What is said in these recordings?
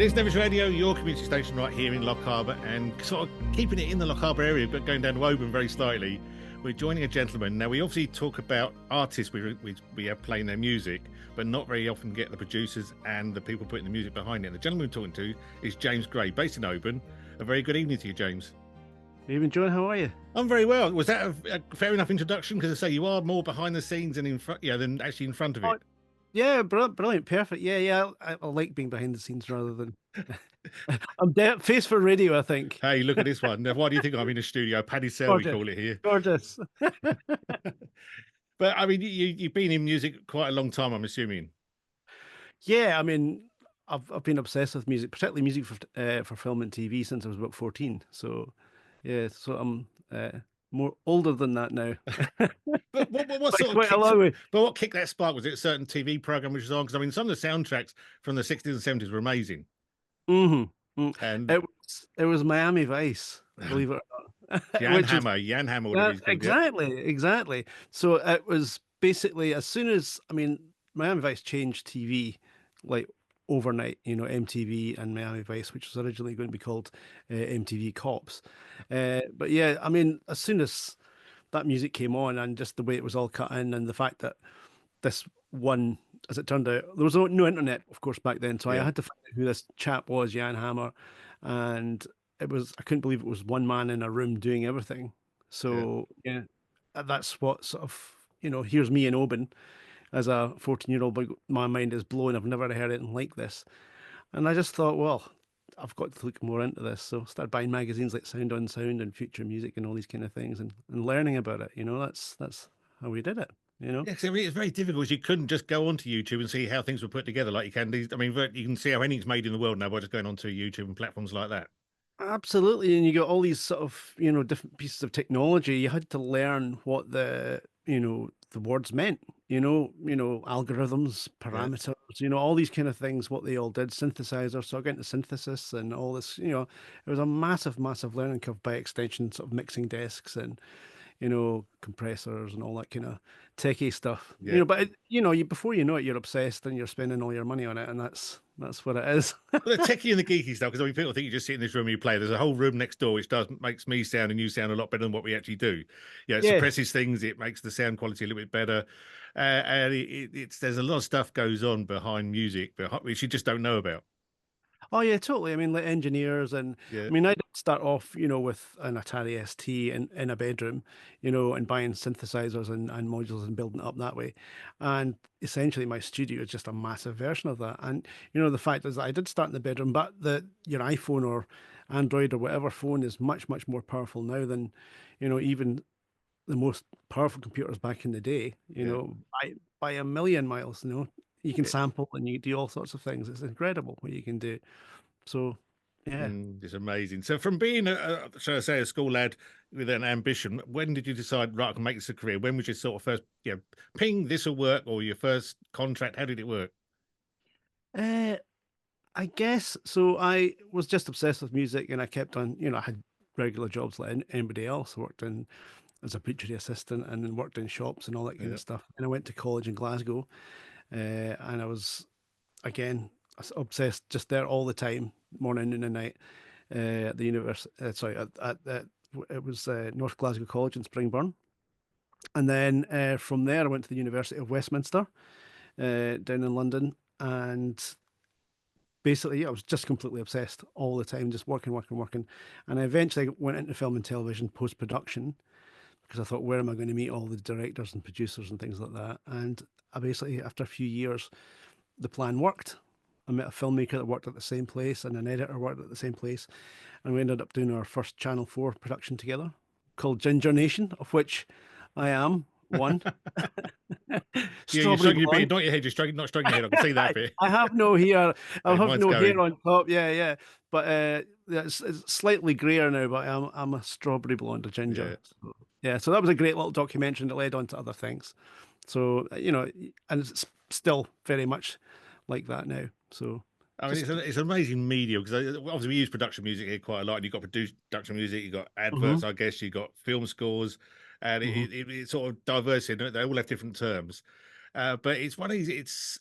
It is Nevis Radio, your community station right here in Lock Harbour, and sort of keeping it in the Lock Harbour area, but going down to Oban very slightly. We're joining a gentleman. Now, we obviously talk about artists we have playing their music, but not very often get the producers and the people putting the music behind it. And the gentleman we're talking to is James Gray, based in Oban. A very good evening to you, James. Evening, John. How are you? I'm very well. Was that a fair enough introduction? Because I say you are more behind the scenes and in front, than actually in front of it. Yeah, brilliant, perfect. Yeah. I like being behind the scenes rather than I'm face for radio, I think. Hey, look at this one. Now, why do you think I'm in a studio? Paddy Cell, we call it here. Gorgeous. But I mean, you've been in music quite a long time, I'm assuming. Yeah, I mean, I've been obsessed with music, particularly music for film and TV since I was about 14. So, yeah, so I'm more older than that now. But what sort of what kicked that spark? Was it a certain TV program which was on? Because I mean, some of the soundtracks from the 60s and 70s were amazing. And it was Miami Vice, believe it or not. Jan Hammer, whatever he's called. Exactly. So it was basically as soon as, I mean, Miami Vice changed TV like overnight, MTV and Miami Vice, which was originally going to be called MTV Cops. But yeah, I mean, as soon as that music came on and just the way it was all cut in and the fact that this one, as it turned out, there was no internet, of course, back then. So I had to find out who this chap was, Jan Hammer. And I couldn't believe it was one man in a room doing everything. So yeah, that's what sort of, here's me in Oban as a 14-year-old, but my mind is blown. I've never heard anything like this. And I just thought, well, I've got to look more into this. So started buying magazines like Sound on Sound and Future Music and all these kind of things and learning about it. That's how we did it. Yeah, because I mean, it's very difficult. You couldn't just go onto YouTube and see how things were put together like you can. I mean, you can see how anything's made in the world now by just going onto YouTube and platforms like that. Absolutely. And you got all these sort of, different pieces of technology. You had to learn what the words meant, algorithms, parameters, all these kind of things, what they all did, synthesizers. So I got into synthesis and all this, it was a massive, massive learning curve by extension, sort of mixing desks and, compressors and all that kind of techie stuff. But before you know it, you're obsessed and you're spending all your money on it, and that's what it is. Well, the techie and the geeky stuff, because I mean, people think you just sit in this room and you play. There's a whole room next door which makes me sound and you sound a lot better than what we actually do. Yeah, it suppresses things. It makes the sound quality a little bit better, and there's a lot of stuff goes on behind music, which you just don't know about. Oh yeah, totally. I mean, like engineers and I mean, I did start off, with an Atari ST in a bedroom, and buying synthesizers and modules and building it up that way. And essentially my studio is just a massive version of that. And the fact is that I did start in the bedroom, but your iPhone or Android or whatever phone is much, much more powerful now than, even the most powerful computers back in the day, by a million miles, you can sample and you do all sorts of things. It's incredible what you can do. So, yeah. It's amazing. So from being, shall I say, a school lad with an ambition, when did you decide, right, I can make this a career? When was your sort of first, ping, this will work, or your first contract? How did it work? I guess, so I was just obsessed with music and I kept on, I had regular jobs like anybody else. I worked as a butchery assistant and then worked in shops and all that kind of stuff. And I went to college in Glasgow. And I was, again, obsessed just there all the time, morning, noon, and night, at the university. It was North Glasgow College in Springburn. And then from there, I went to the University of Westminster down in London. And basically, I was just completely obsessed all the time, just working. And I eventually went into film and television post-production because I thought, where am I going to meet all the directors and producers and things like that? And I basically, after a few years, the plan worked. I met a filmmaker that worked at the same place and an editor worked at the same place. And we ended up doing our first Channel 4 production together called Ginger Nation, of which I am one. You're stroking your beard, not your head. You're not stroking your head. I can see that bit. I have no hair. I have no hair on top. Yeah. But it's slightly grayer now, but I'm a strawberry blonde, a ginger. So that was a great little documentary that led on to other things. So, and it's still very much like that now. So I mean, it's an amazing media because obviously we use production music here quite a lot. And you've got production music, you've got adverts, I guess, you've got film scores, and it's sort of diverse. They all have different terms, but it's one of these.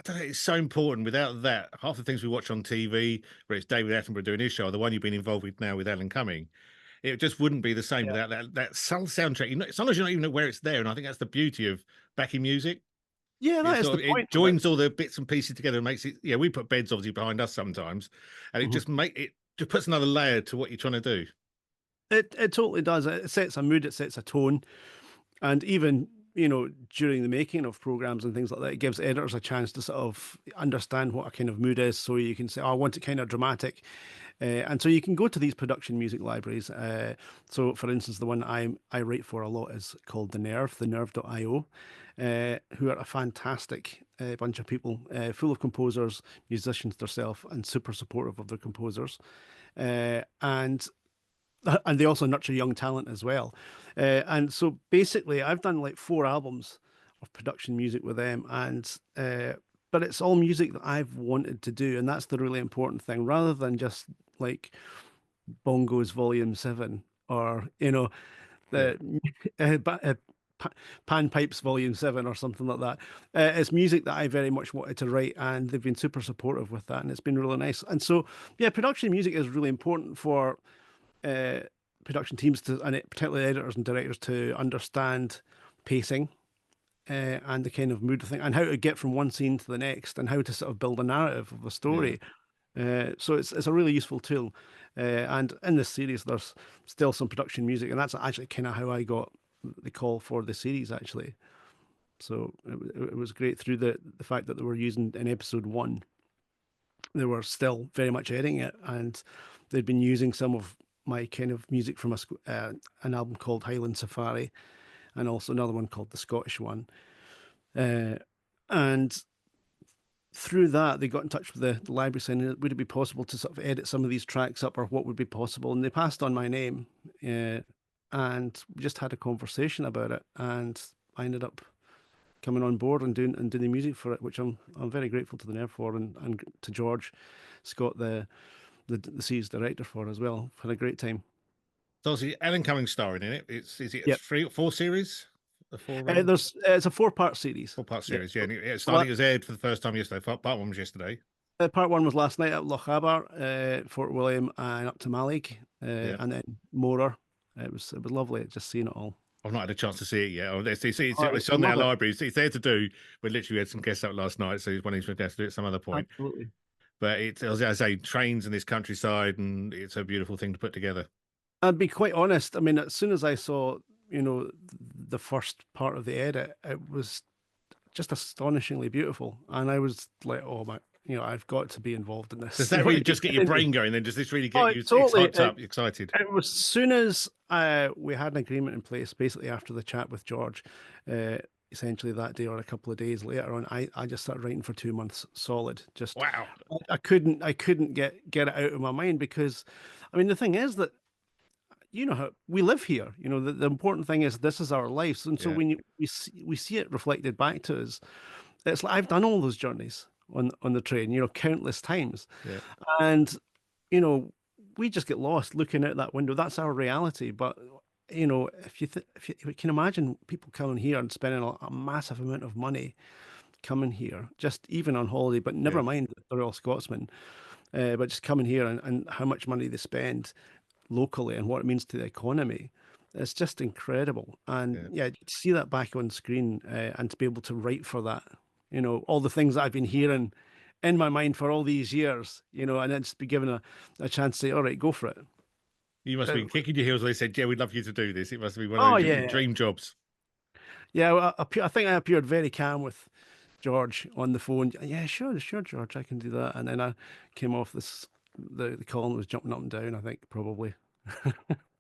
I don't know, it's so important. Without that, half the things we watch on TV, where it's David Attenborough doing his show, the one you've been involved with now with Alan Cumming, it just wouldn't be the same Yeah. without that soundtrack. Sometimes you don't even know where it's there, and I think that's the beauty of backing music. Yeah, that It is sort the of it point of it. joins all the bits and pieces together and makes it. Yeah, we put beds obviously behind us sometimes, and Mhm. it just puts another layer to what you're trying to do. It totally does. It sets a mood, it sets a tone, and even during the making of programs and things like that, it gives editors a chance to sort of understand what a kind of mood is, so you can say, "Oh, I want it kind of dramatic," and so you can go to these production music libraries. So, for instance, the one I write for a lot is called the Nerve, the Nerve.io, who are a fantastic bunch of people, full of composers, musicians themselves, and super supportive of their composers. And they also nurture young talent as well. And so basically, I've done like 4 albums of production music with them, and but it's all music that I've wanted to do, and that's the really important thing, rather than just like Bongos Volume 7 or Yeah, the uh, ba- uh, Pan Pipes Volume 7 or something like that. It's music that I very much wanted to write, and they've been super supportive with that, and it's been really nice. And so, yeah, production music is really important for uh, production teams to, and particularly editors and directors, to understand pacing and the kind of mood thing, and how to get from one scene to the next, and how to sort of build a narrative of a yeah. story. So it's a really useful tool. And in this series, there's still some production music, and that's actually kind of how I got the call for the series, actually. So it was great through the fact that they were using in episode 1, they were still very much editing it, and they'd been using some of my kind of music from an album called Highland Safari, and also another one called the Scottish one. Uh, and through that, they got in touch with the library saying, would it be possible to sort of edit some of these tracks up, or what would be possible? And they passed on my name, uh, and we just had a conversation about it, and I ended up coming on board and doing the music for it, which I'm very grateful to the Nerve for, and to George Scott, the series director, for as well. Had a great time. So obviously Alan Cumming starring in it. Is it a Yep. 3 or 4 series? A 4 It's a 4-part series. 4 part Yeah. series. Yeah, and I Well, think it was aired for the first time yesterday. Part 1 was yesterday. part one was last night at Lochaber, Fort William, and up to Malig, Yeah. and then Morar. It was lovely just seeing it all. I've not had a chance to see it yet. Oh, it's I on our love it. library. It's there to do. We literally had some guests up last night, so he's wanting to guests to do it at some other point. Absolutely. But it's, as I say, trains in this countryside, and it's a beautiful thing to put together. I'd be quite honest. I mean, as soon as I saw, the first part of the edit, it was just astonishingly beautiful, and I was like, "Oh my, I've got to be involved in Does this." that What really did you just get get your into? brain going? Then does this really get Oh, you totally. hyped up, excited? It was as soon as we had an agreement in place, basically after the chat with George, uh, essentially that day or a couple of days later on, I just started writing for 2 months solid. Just Wow. I couldn't get it out of my mind, because, I mean, the thing is that how we live here. The important thing is this is our lives, and so Yeah. when we see it reflected back to us, it's like I've done all those journeys on the train, countless times, Yeah. and you know, we just get lost looking out that window. That's our reality. But if you can imagine people coming here and spending a massive amount of money coming here, just even on holiday, but never Yeah. mind that they're all Scotsmen, but just coming here, and how much money they spend locally and what it means to the economy. It's just incredible. And Yeah. yeah, to see that back on screen, and to be able to write for that, all the things that I've been hearing in my mind for all these years, and then just be given a chance to say, all right, go for it. You must have Uh, been kicking your heels when they said, "Yeah, we'd love you to do this." It must have been one of oh, those your yeah. dream jobs. Yeah, well, I think I appeared very calm with George on the phone. Yeah, sure, sure, George, I can do that. And then I came off the call and was jumping up and down, I think, probably.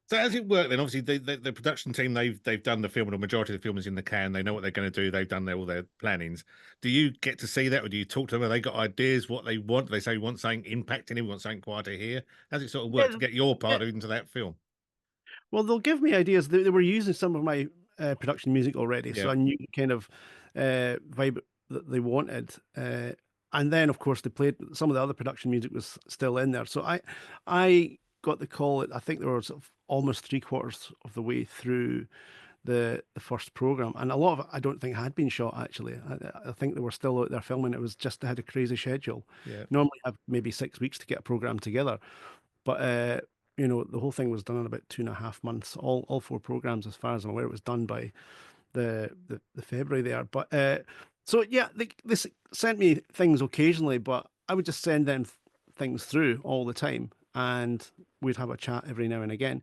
So how does it work then? Obviously, the production team they've done the film, and the majority of the film is in the can. They know what they're going to do. They've done all their plannings. Do you get to see that, or do you talk to them? Have they got ideas what they want? They say we want something impacting it, we want something quieter here. How does it sort of work Yeah, to get your yeah. part into that film? Well, they'll give me ideas. They were using some of my production music already, so Yeah, I knew the kind of vibe that they wanted. And then, of course, they played some of the other production music was still in there. So I got the call. I think they were sort of almost 3/4 of the way through the first program, and a lot of it I don't think had been shot actually. I think they were still out there filming. It was just they had a crazy schedule. Yeah. Normally have maybe 6 weeks to get a program together, but the whole thing was done in about 2.5 months. All four programs, as far as I'm aware, it was done by the February there. But so yeah, this sent me things occasionally, but I would just send them things through all the time, and we'd have a chat every now and again.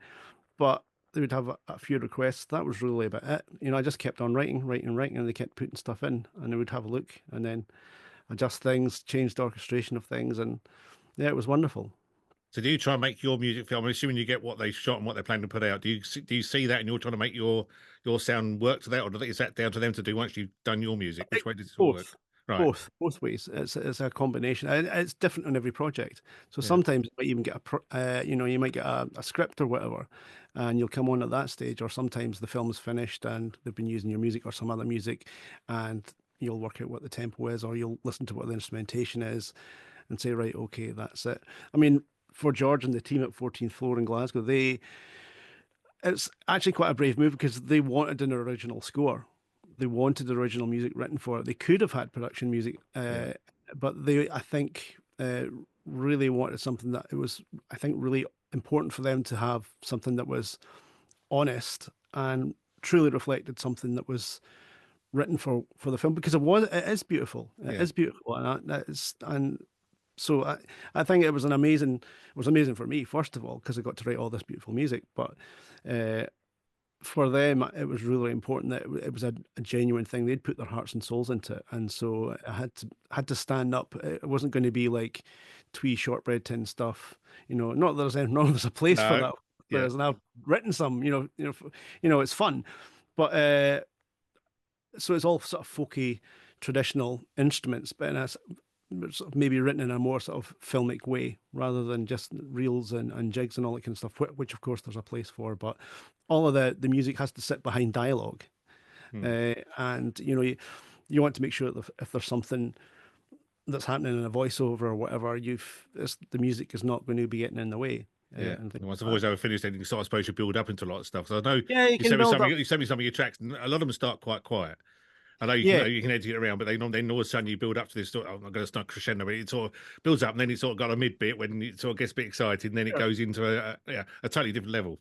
But they would have a few requests. That was really about it. I just kept on writing, writing, writing, and they kept putting stuff in, and they would have a look and then adjust things, change the orchestration of things, and yeah, it was wonderful. So do you try and make your music film? I'm assuming you get what they shot and what they're planning to put out. Do you see that and you're trying to make your sound work to that, or is that down to them to do once you've done your music? Which way does it all work? Both, Right. both ways. It's a combination, and it's different on every project. So Yeah. sometimes you might even get you might get a script or whatever, and you'll come on at that stage. Or sometimes the film is finished and they've been using your music or some other music, and you'll work out what the tempo is, or you'll listen to what the instrumentation is, and say, right, okay, that's it. I mean, for George and the team at 14th Floor in Glasgow, it's actually quite a brave move because they wanted an original score. They wanted original music written for it. They could have had production music, Yeah. but they, I think, really wanted something that it was, I think, really important for them to have something that was honest and truly reflected something that was written for the film because it is beautiful. It Yeah. is beautiful, and so I think it was amazing for me first of all because I got to write all this beautiful music, but uh, for them, it was really important that it was a genuine thing. They'd put their hearts and souls into it, and so I had to stand up. It wasn't going to be like twee shortbread tin stuff, Not that there's anything wrong. There's a place for No. that. Yeah. There's now written some, it's fun, but so it's all sort of folky, traditional instruments, but in a sort of maybe written in a more sort of filmic way rather than just reels and jigs and all that kind of stuff, which of course there's a place for. But all of the music has to sit behind dialogue, Hmm. and you want to make sure that if there's something that's happening in a voiceover or whatever, the music is not going to be getting in the way, Yeah. and things Once I've like that. always finished anything, so I suppose you build up into a lot of stuff. So I know Yeah, you you can sent me build some. up. You sent me some of your tracks, and a lot of them start quite quiet. I know Yeah, you can edit it around, but then all of a sudden you build up to this. I'm not going to start crescendo, but it sort of builds up, and then it sort of got a mid bit when it sort of gets a bit excited, and then it sure. goes into a totally different level.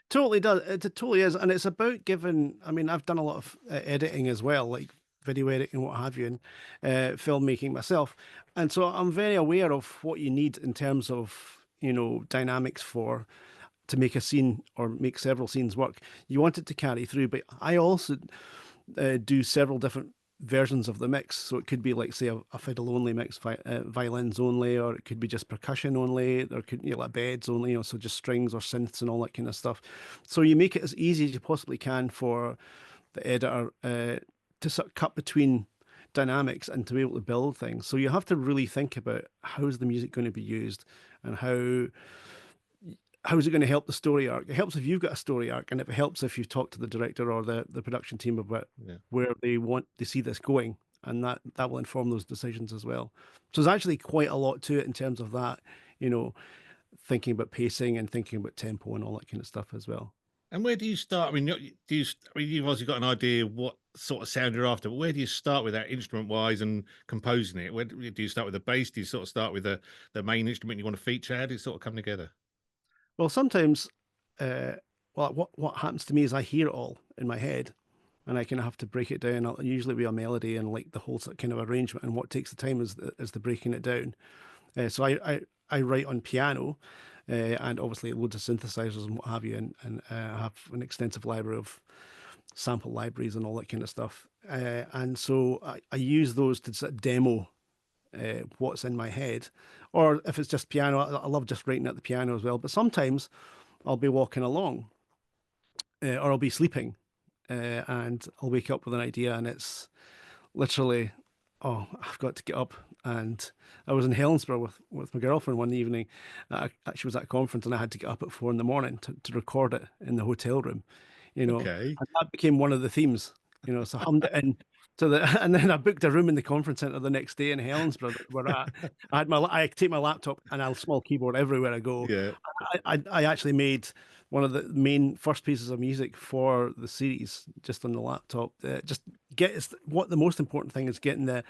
Totally does. It totally is, and it's about giving. I mean, I've done a lot of editing as well, like video editing, what have you, and filmmaking myself, and so I'm very aware of what you need in terms of dynamics for to make a scene or make several scenes work. You want it to carry through, but I also do several different versions of the mix. So it could be like, say, a fiddle only mix, violins only, or it could be just percussion only. There could, like beds only, so just strings or synths and all that kind of stuff. So you make it as easy as you possibly can for the editor to sort of cut between dynamics and to be able to build things. So you have to really think about how's the music going to be used and how's it going to help the story arc? It helps if you've got a story arc, and it helps if you've talked to the director or the production team about Yeah. where they see this going, and that will inform those decisions as well. So there's actually quite a lot to it in terms of that, you know, thinking about pacing and thinking about tempo and all that kind of stuff as well. And where do you start? I mean, do you? I mean, you've obviously got an idea what sort of sound you're after, but where do you start with that instrument wise and composing it? Where do you start with the bass? Do you sort of start with the main instrument you want to feature? How do it sort of come together? Well, sometimes, uh, well, what happens to me is I hear it all in my head, and I kind of have to break it down. I'll usually be a melody and like the whole sort of kind of arrangement, and what takes the time is the breaking it down. So I write on piano, and obviously loads of synthesizers and what have you, and I have an extensive library of sample libraries and all that kind of stuff. And so I use those to sort of demo what's in my head. Or if it's just piano, I love just writing at the piano as well. But sometimes I'll be walking along, or I'll be sleeping, and I'll wake up with an idea, and it's literally, oh, I've got to get up. And I was in Helensburgh with my girlfriend one evening. She was at a conference, and I had to get up at 4 in the morning to record it in the hotel room, Okay. and that became one of the themes, so I hummed it in to the, and then I booked a room in the conference center the next day in Helensburgh where I take my laptop and a small keyboard everywhere I go. Yeah. I actually made one of the main first pieces of music for the series just on the laptop. Just what the most important thing is getting the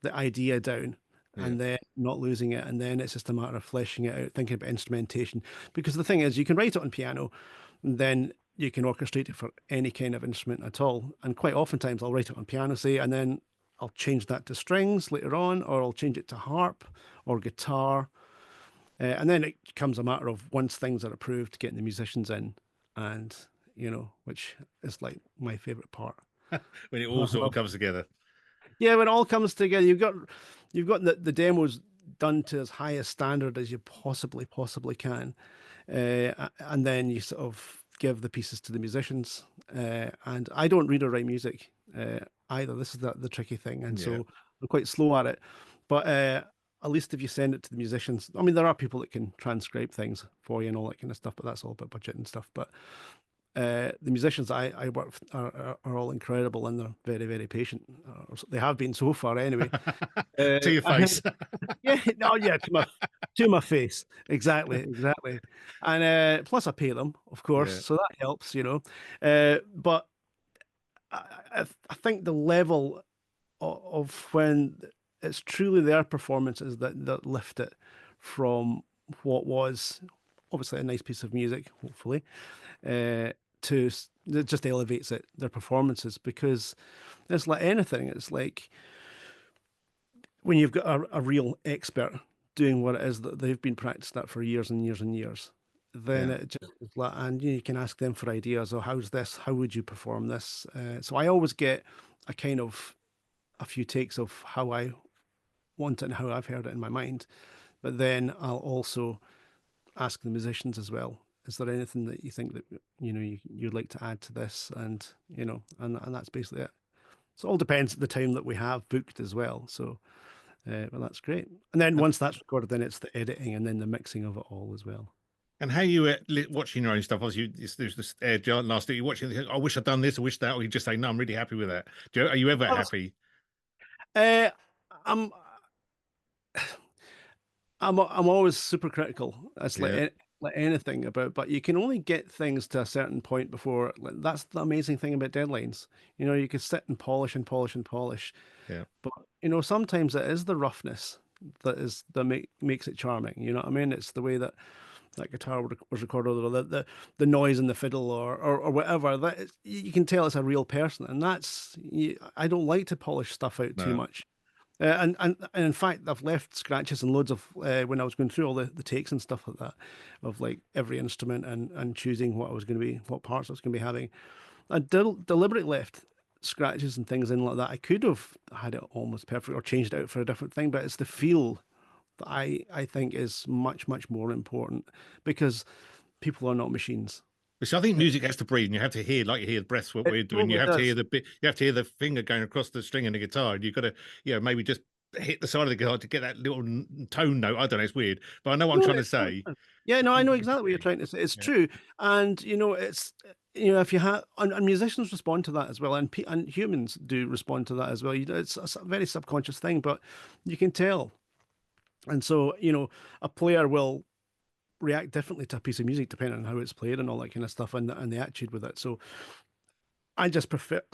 idea down Yeah. and then not losing it. And then it's just a matter of fleshing it out, thinking about instrumentation. Because the thing is, you can write it on piano, and then you can orchestrate it for any kind of instrument at all. And quite oftentimes I'll write it on piano, say, and then I'll change that to strings later on, or I'll change it to harp or guitar. And then it becomes a matter of once things are approved, getting the musicians in, and which is like my favorite part. When it all sort of comes together. Yeah, when it all comes together, you've got the demos done to as high a standard as you possibly can, and then you sort of give the pieces to the musicians. And I don't read or write music either. This is the tricky thing, and Yeah. so I'm quite slow at it. But at least if you send it to the musicians, I mean, there are people that can transcribe things for you and all that kind of stuff, but that's all about budget and stuff. But the musicians I work with are all incredible, and they're very, very patient. They have been so far, anyway. To your face. Yeah, no, yeah, to my face, exactly. And plus, I pay them, of course, Yeah. so that helps, But I think the level of when it's truly their performances that lift it from what was obviously a nice piece of music, hopefully, uh, it just elevates it, their performances, because it's like anything. It's like when you've got a real expert doing what it is that they've been practicing that for years and years and years, then Yeah. it just is like, and you can ask them for ideas. Oh, how's this? How would you perform this? So I always get a kind of a few takes of how I want it and how I've heard it in my mind. But then I'll also ask the musicians as well. Is there anything that you think that you'd like to add to this? And and that's basically it. So it all depends on the time that we have booked as well. So, well, that's great. And then once that's recorded, then it's the editing and then the mixing of it all as well. And how you watching your own stuff? Obviously, there's this last. Are you watching? I wish I'd done this. I wish that. Or you just say, no, I'm really happy with that. Are you ever Well, happy? Uh, I'm I'm always super critical. It's like Yeah. like anything about, but you can only get things to a certain point before. Like, that's the amazing thing about deadlines. You can sit and polish and polish and polish, Yeah. but sometimes it is the roughness that makes it charming. You know what I mean? It's the way that that guitar was recorded, or the noise in the fiddle, or whatever. You can tell it's a real person, and I don't like to polish stuff out too No. much. And in fact, I've left scratches and loads of when I was going through all the takes and stuff like that, of like every instrument and choosing what parts I was going to be having. I deliberately left scratches and things in like that. I could have had it almost perfect or changed it out for a different thing, but it's the feel that I think is much more important, because people are not machines. Which I think music has to breathe, and you have to hear, like you hear the breaths, what It we're doing. You totally have to hear does. the bit. You have to hear the finger going across the string in the guitar. And you've got to, maybe just hit the side of the guitar to get that little tone note. I don't know. It's weird, but I know what I'm No, trying to it totally say. does. Yeah, no, I know exactly what you're Yeah. trying to say. It's Yeah. true, and it's if you have and musicians respond to that as well, and humans do respond to that as well. It's a very subconscious thing, but you can tell. And so a player will react differently to a piece of music depending on how it's played and all that kind of stuff, and the attitude with it. So I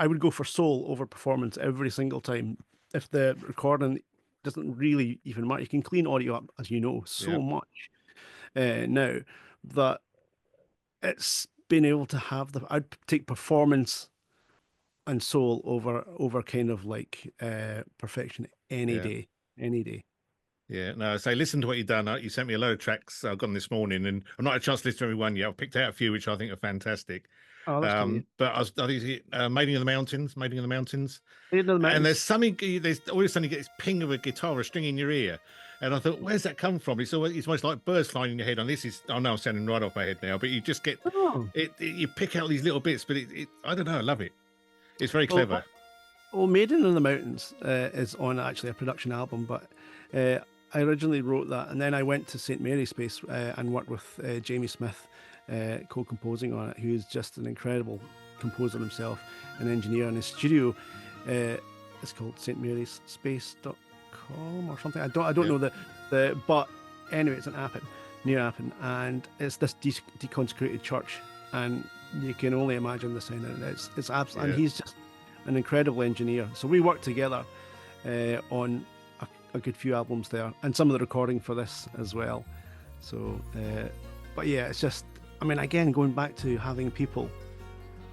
would go for soul over performance every single time. If the recording doesn't really even matter, you can clean audio up, as you know, Yeah. so much now that it's been able to have I'd take performance and soul over kind of like perfection Yeah. any day. Yeah, no. So listen to what you've done. You sent me a load of tracks I've got this morning, and I've not had a chance to listen to every one yet. I've picked out a few which I think are fantastic. Oh, that's kind of you. But I think Mating in the Mountains, Mating in the Mountains, Into the and mountains. there's all of a sudden you get this ping of a guitar, a string in your ear, and I thought, where's that come from? It's almost like birds flying in your head. And this is, I know I'm sounding right off my head now, but you just get Oh, you pick out these little bits, but I don't know, I love it. It's very well, clever. Maiden in the Mountains is on actually a production album, but I originally wrote that, and then I went to St Mary's Space and worked with Jamie Smith, co-composing on it, who's just an incredible composer himself, an engineer in his studio. It's called stmaryspace.com or something. I don't Yeah, know but anyway, it's an Appin, near Appin, and it's this deconsecrated church and you can only imagine the sound. And it's absolutely, Yeah. and he's just an incredible engineer. So we worked together on a good few albums there, and some of the recording for this as well. So, but yeah, it's just, I mean, again, going back to having people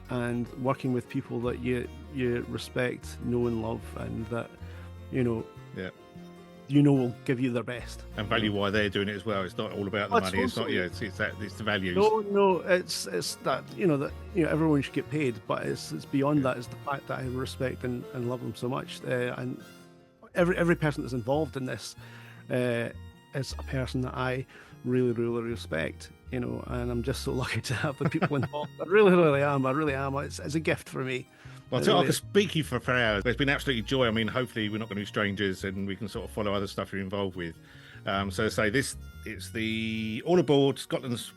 and working with people that you respect, know, and love, and that you know Yeah. will give you their best And value why they're doing it as well. It's not all about the money. It's not. totally. Yeah. It's the values. No, it's that everyone should get paid, but it's beyond that. It's the fact that I respect and love them so much, and every person that's involved in this is a person that I really, really respect. And I'm just so lucky to have the people involved. I really, really am. I really am. It's a gift for me. Well, I could speak you for hours. It's been absolutely joy. I mean, hopefully we're not going to be strangers, and we can sort of follow other stuff you're involved with. So to say it's the All Aboard Scotland's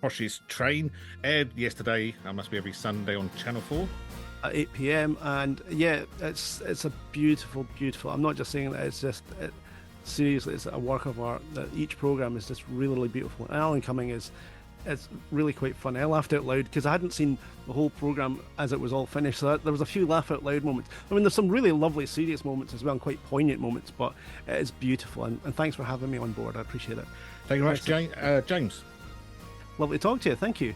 Poshest Train, aired yesterday. That must be every Sunday on Channel 4. At 8 p.m. and yeah, it's a beautiful. I'm not just saying that. It's just seriously, it's a work of art. That each program is just really, really beautiful. And Alan Cumming it's really quite fun. I laughed out loud because I hadn't seen the whole program as it was all finished. So there was a few laugh out loud moments. I mean, there's some really lovely serious moments as well, and quite poignant moments. But it is beautiful. And thanks for having me on board. I appreciate it. Thank you very much, James. Lovely to talk to you. Thank you.